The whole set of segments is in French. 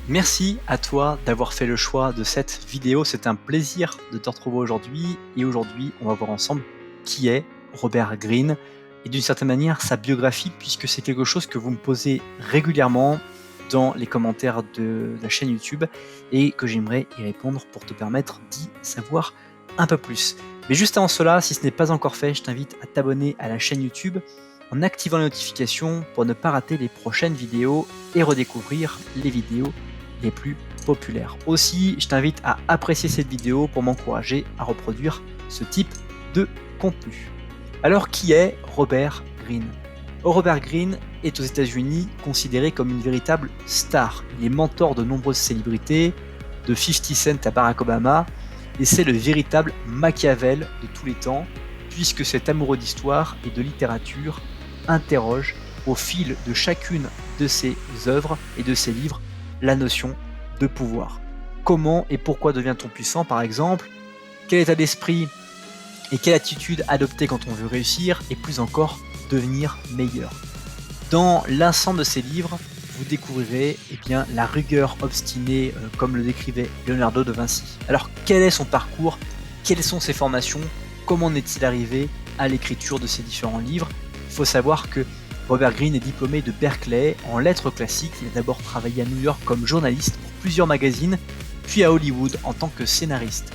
Merci à toi d'avoir fait le choix de cette vidéo. C'est un plaisir de te retrouver aujourd'hui. Et aujourd'hui, on va voir ensemble qui est Robert Greene et d'une certaine manière sa biographie, puisque c'est quelque chose que vous me posez régulièrement dans les commentaires de la chaîne YouTube et que j'aimerais y répondre pour te permettre d'y savoir un peu plus. Mais juste avant cela, si ce n'est pas encore fait, je t'invite à t'abonner à la chaîne YouTube en activant les notifications pour ne pas rater les prochaines vidéos et redécouvrir les vidéos les plus populaires. Aussi, je t'invite à apprécier cette vidéo pour m'encourager à reproduire ce type de contenu. Alors, qui est Robert Greene ? Robert Greene est aux États-Unis considéré comme une véritable star. Il est mentor de nombreuses célébrités, de 50 Cent à Barack Obama, et c'est le véritable Machiavel de tous les temps, puisque cet amoureux d'histoire et de littérature interroge au fil de chacune de ses œuvres et de ses livres la notion de pouvoir. Comment et pourquoi devient-on puissant, par exemple ? Quel état d'esprit et quelle attitude adopter quand on veut réussir, et plus encore, devenir meilleur. Dans l'ensemble de ces livres, vous découvrirez la rigueur obstinée, comme le décrivait Leonardo de Vinci. Alors, quel est son parcours ? Quelles sont ses formations ? Comment en est-il arrivé à l'écriture de ces différents livres ? Il faut savoir que Robert Greene est diplômé de Berkeley en lettres classiques. Il a d'abord travaillé à New York comme journaliste pour plusieurs magazines, puis à Hollywood en tant que scénariste.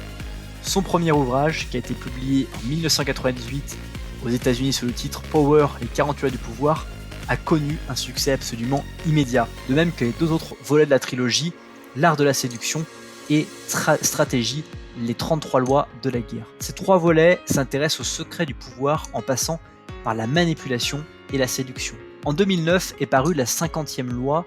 Son premier ouvrage, qui a été publié en 1998 aux États-Unis sous le titre Power, les 48 lois du pouvoir, a connu un succès absolument immédiat. De même que les deux autres volets de la trilogie, L'art de la séduction et Stratégie, les 33 lois de la guerre. Ces trois volets s'intéressent aux secrets du pouvoir en passant par la manipulation et la séduction. En 2009 est parue la 50e loi,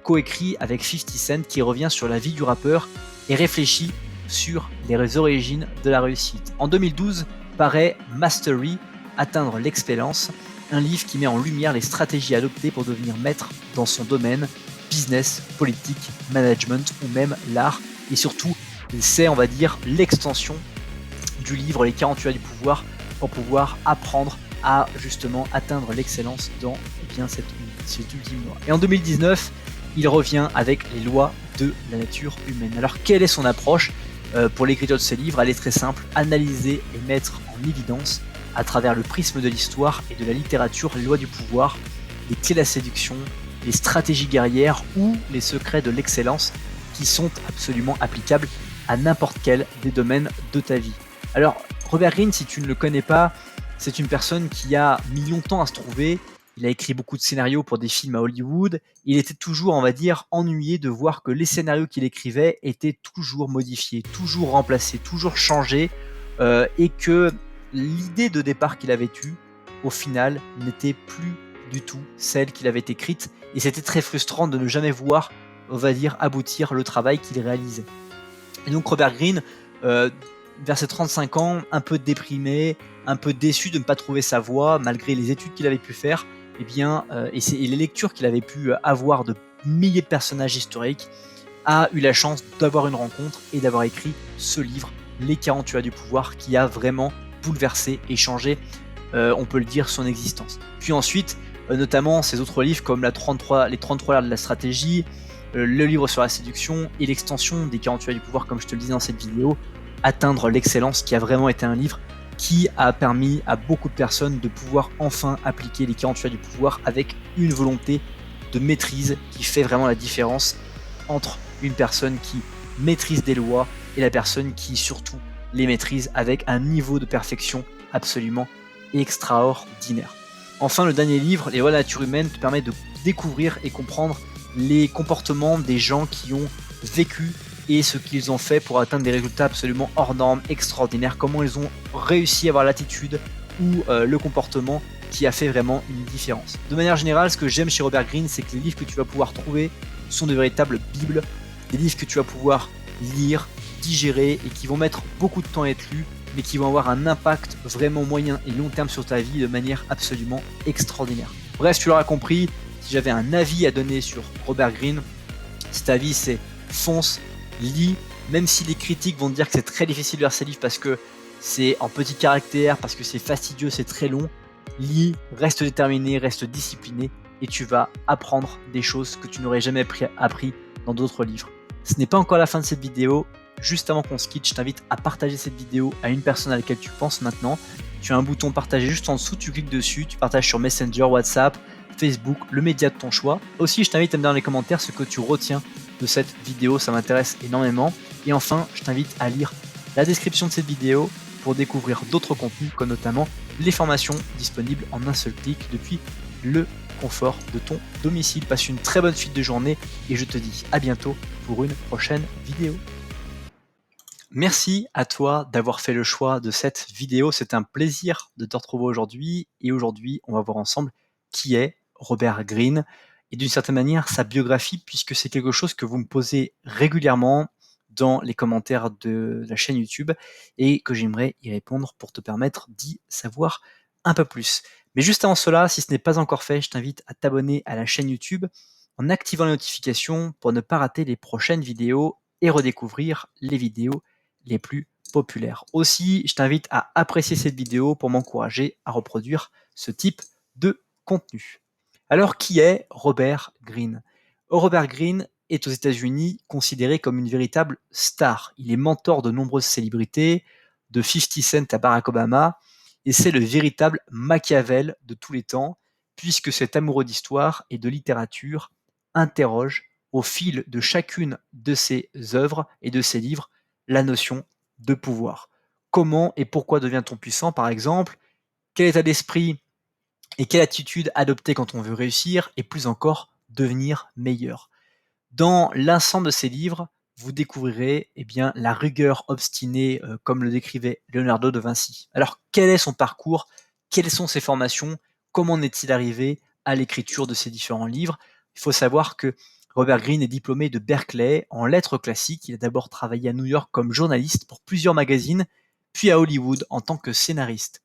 coécrit avec 50 Cent, qui revient sur la vie du rappeur et réfléchit sur les origines de la réussite. En 2012 paraît Mastery, atteindre l'excellence, un livre qui met en lumière les stratégies adoptées pour devenir maître dans son domaine, business, politique, management ou même l'art. Et surtout, c'est, on va dire, l'extension du livre Les 48 lois du pouvoir pour pouvoir apprendre à justement atteindre l'excellence dans cette ultime loi. Et en 2019, il revient avec les lois de la nature humaine. Alors, quelle est son approche pour l'écriture de ce livre ? Elle est très simple, analyser et mettre en évidence à travers le prisme de l'histoire et de la littérature les lois du pouvoir, les clés de la séduction, les stratégies guerrières ou les secrets de l'excellence qui sont absolument applicables à n'importe quel des domaines de ta vie. Alors, Robert Greene, si tu ne le connais pas, c'est une personne qui a mis longtemps à se trouver. Il a écrit beaucoup de scénarios pour des films à Hollywood. Il était toujours, on va dire, ennuyé de voir que les scénarios qu'il écrivait étaient toujours modifiés, toujours remplacés, toujours changés, et que l'idée de départ qu'il avait eue, au final, n'était plus du tout celle qu'il avait écrite. Et c'était très frustrant de ne jamais voir, on va dire, aboutir le travail qu'il réalisait. Et donc Robert Greene, vers ses 35 ans, un peu déprimé, un peu déçu de ne pas trouver sa voie, malgré les études qu'il avait pu faire, et les lectures qu'il avait pu avoir de milliers de personnages historiques, a eu la chance d'avoir une rencontre et d'avoir écrit ce livre, Les 48 lois du pouvoir, qui a vraiment bouleversé et changé, on peut le dire, son existence. Puis ensuite, notamment ses autres livres comme les 33 lois de la stratégie, le livre sur la séduction et l'extension des 48 lois du pouvoir, comme je te le disais dans cette vidéo, Atteindre l'excellence, qui a vraiment été un livre qui a permis à beaucoup de personnes de pouvoir enfin appliquer les 48 lois du pouvoir avec une volonté de maîtrise qui fait vraiment la différence entre une personne qui maîtrise des lois et la personne qui surtout les maîtrise avec un niveau de perfection absolument extraordinaire. Enfin, le dernier livre, Les lois de la nature humaine, te permet de découvrir et comprendre les comportements des gens qui ont vécu et ce qu'ils ont fait pour atteindre des résultats absolument hors normes, extraordinaires, comment ils ont réussi à avoir l'attitude ou le comportement qui a fait vraiment une différence. De manière générale, ce que j'aime chez Robert Greene, c'est que les livres que tu vas pouvoir trouver sont de véritables bibles, des livres que tu vas pouvoir lire, digérer et qui vont mettre beaucoup de temps à être lus, mais qui vont avoir un impact vraiment moyen et long terme sur ta vie de manière absolument extraordinaire. Bref, tu l'auras compris, si j'avais un avis à donner sur Robert Greene, cet avis c'est fonce, lis, même si les critiques vont te dire que c'est très difficile de lire ces livres parce que c'est en petit caractère, parce que c'est fastidieux, c'est très long, lis, reste déterminé, reste discipliné et tu vas apprendre des choses que tu n'aurais jamais appris dans d'autres livres. Ce n'est pas encore la fin de cette vidéo. Juste avant qu'on se quitte, je t'invite à partager cette vidéo à une personne à laquelle tu penses maintenant. Tu as un bouton partager juste en dessous, tu cliques dessus, tu partages sur Messenger, WhatsApp, Facebook, le média de ton choix. Aussi, je t'invite à me dire dans les commentaires ce que tu retiens de cette vidéo, ça m'intéresse énormément. Et enfin, je t'invite à lire la description de cette vidéo pour découvrir d'autres contenus, comme notamment les formations disponibles en un seul clic depuis le confort de ton domicile. Passe une très bonne suite de journée et je te dis à bientôt pour une prochaine vidéo. Merci à toi d'avoir fait le choix de cette vidéo. C'est un plaisir de te retrouver aujourd'hui. Et aujourd'hui, on va voir ensemble qui est Robert Greene et d'une certaine manière sa biographie, puisque c'est quelque chose que vous me posez régulièrement dans les commentaires de la chaîne YouTube et que j'aimerais y répondre pour te permettre d'y savoir un peu plus. Mais juste avant cela, si ce n'est pas encore fait, je t'invite à t'abonner à la chaîne YouTube en activant les notifications pour ne pas rater les prochaines vidéos et redécouvrir les vidéos les plus populaires. Aussi, je t'invite à apprécier cette vidéo pour m'encourager à reproduire ce type de contenu. Alors, qui est Robert Greene? Robert Greene est aux États-Unis considéré comme une véritable star. Il est mentor de nombreuses célébrités, de 50 Cent à Barack Obama, et c'est le véritable Machiavel de tous les temps, puisque cet amoureux d'histoire et de littérature interroge au fil de chacune de ses œuvres et de ses livres la notion de pouvoir. Comment et pourquoi devient-on puissant, par exemple? Quel état d'esprit et quelle attitude adopter quand on veut réussir? Et plus encore, devenir meilleur. Dans l'ensemble de ces livres, vous découvrirez la rigueur obstinée, comme le décrivait Leonardo de Vinci. Alors, quel est son parcours? Quelles sont ses formations? Comment en est-il arrivé à l'écriture de ces différents livres? Il faut savoir que Robert Greene est diplômé de Berkeley en lettres classiques. Il a d'abord travaillé à New York comme journaliste pour plusieurs magazines, puis à Hollywood en tant que scénariste.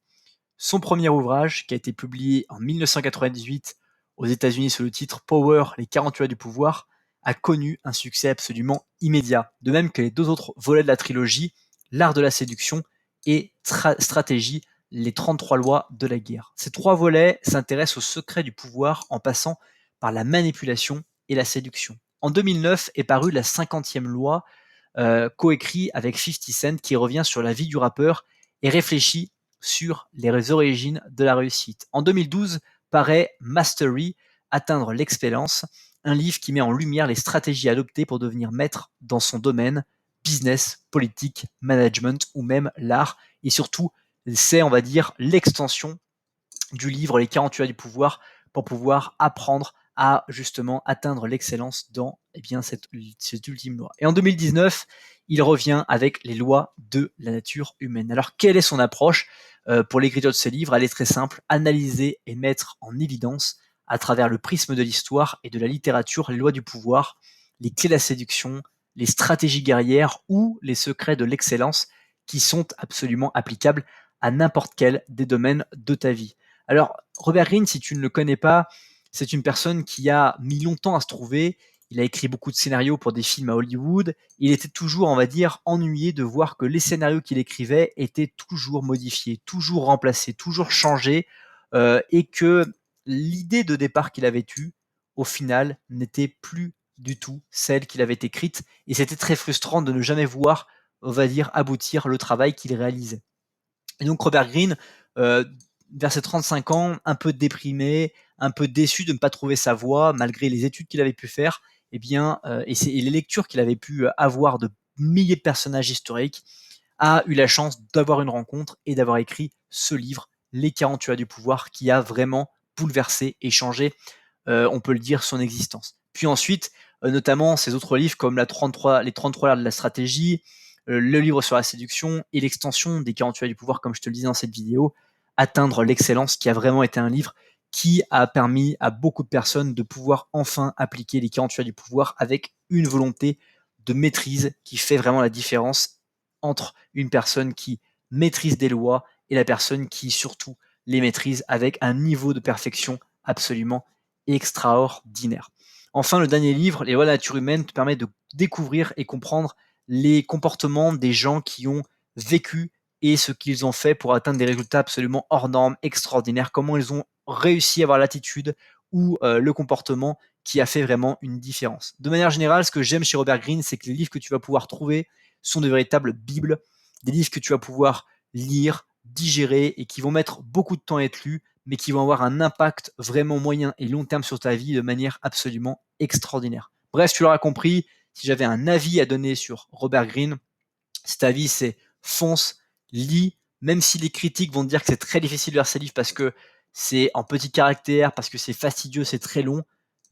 Son premier ouvrage, qui a été publié en 1998 aux États-Unis sous le titre Power, les 48 lois du pouvoir, a connu un succès absolument immédiat. De même que les deux autres volets de la trilogie, L'art de la séduction et Stratégie, les 33 lois de la guerre. Ces trois volets s'intéressent au secret du pouvoir en passant par la manipulation et la séduction. En 2009 est parue la 50e loi, coécrit avec 50 Cent, qui revient sur la vie du rappeur et réfléchit sur les origines de la réussite. En 2012 paraît Mastery, Atteindre l'excellence, un livre qui met en lumière les stratégies adoptées pour devenir maître dans son domaine, business, politique, management ou même l'art. Et surtout, c'est, on va dire, l'extension du livre Les 48 lois du pouvoir pour pouvoir apprendre à justement atteindre l'excellence dans cette ultime loi. Et en 2019, il revient avec les lois de la nature humaine. Alors, quelle est son approche pour l'écriture de ce livre? Elle est très simple, analyser et mettre en évidence à travers le prisme de l'histoire et de la littérature les lois du pouvoir, les clés de la séduction, les stratégies guerrières ou les secrets de l'excellence qui sont absolument applicables à n'importe quel des domaines de ta vie. Alors, Robert Greene, si tu ne le connais pas, c'est une personne qui a mis longtemps à se trouver. Il a écrit beaucoup de scénarios pour des films à Hollywood. Il était toujours, on va dire, ennuyé de voir que les scénarios qu'il écrivait étaient toujours modifiés, toujours remplacés, toujours changés, et que l'idée de départ qu'il avait eue, au final, n'était plus du tout celle qu'il avait écrite. Et c'était très frustrant de ne jamais voir, on va dire, aboutir le travail qu'il réalisait. Et donc Robert Greene, vers ses 35 ans, un peu déprimé, un peu déçu de ne pas trouver sa voie malgré les études qu'il avait pu faire, et les lectures qu'il avait pu avoir de milliers de personnages historiques, a eu la chance d'avoir une rencontre et d'avoir écrit ce livre, Les 48 lois du pouvoir, qui a vraiment bouleversé et changé, on peut le dire, son existence. Puis ensuite, notamment ses autres livres comme les 33 lois de la stratégie, le livre sur la séduction et l'extension des 48 lois du pouvoir, comme je te le disais dans cette vidéo, Atteindre l'excellence, qui a vraiment été un livre qui a permis à beaucoup de personnes de pouvoir enfin appliquer les 48 lois du pouvoir avec une volonté de maîtrise qui fait vraiment la différence entre une personne qui maîtrise des lois et la personne qui surtout les maîtrise avec un niveau de perfection absolument extraordinaire. Enfin, le dernier livre, Les lois de la nature humaine, te permet de découvrir et comprendre les comportements des gens qui ont vécu et ce qu'ils ont fait pour atteindre des résultats absolument hors normes, extraordinaires, comment ils ont réussi à avoir l'attitude ou le comportement qui a fait vraiment une différence. De manière générale, ce que j'aime chez Robert Greene, c'est que les livres que tu vas pouvoir trouver sont de véritables bibles, des livres que tu vas pouvoir lire, digérer et qui vont mettre beaucoup de temps à être lus, mais qui vont avoir un impact vraiment moyen et long terme sur ta vie de manière absolument extraordinaire. Bref, tu l'auras compris, si j'avais un avis à donner sur Robert Greene, cet avis c'est fonce, lis, même si les critiques vont te dire que c'est très difficile de lire ces livres parce que c'est en petit caractère, parce que c'est fastidieux, c'est très long,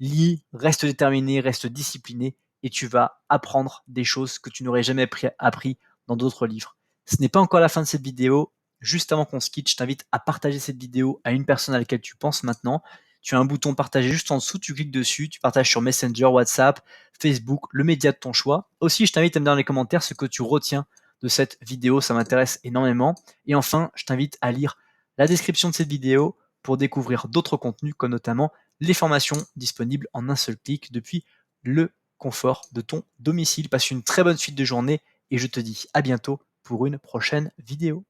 lis, reste déterminé, reste discipliné et tu vas apprendre des choses que tu n'aurais jamais appris dans d'autres livres. Ce n'est pas encore la fin de cette vidéo. Juste avant qu'on se quitte, je t'invite à partager cette vidéo à une personne à laquelle tu penses maintenant. Tu as un bouton partager juste en dessous, tu cliques dessus, tu partages sur Messenger, WhatsApp, Facebook, le média de ton choix. Aussi, je t'invite à me dire dans les commentaires ce que tu retiens de cette vidéo, ça m'intéresse énormément. Et enfin, je t'invite à lire la description de cette vidéo pour découvrir d'autres contenus, comme notamment les formations disponibles en un seul clic depuis le confort de ton domicile. Passe une très bonne suite de journée et je te dis à bientôt pour une prochaine vidéo.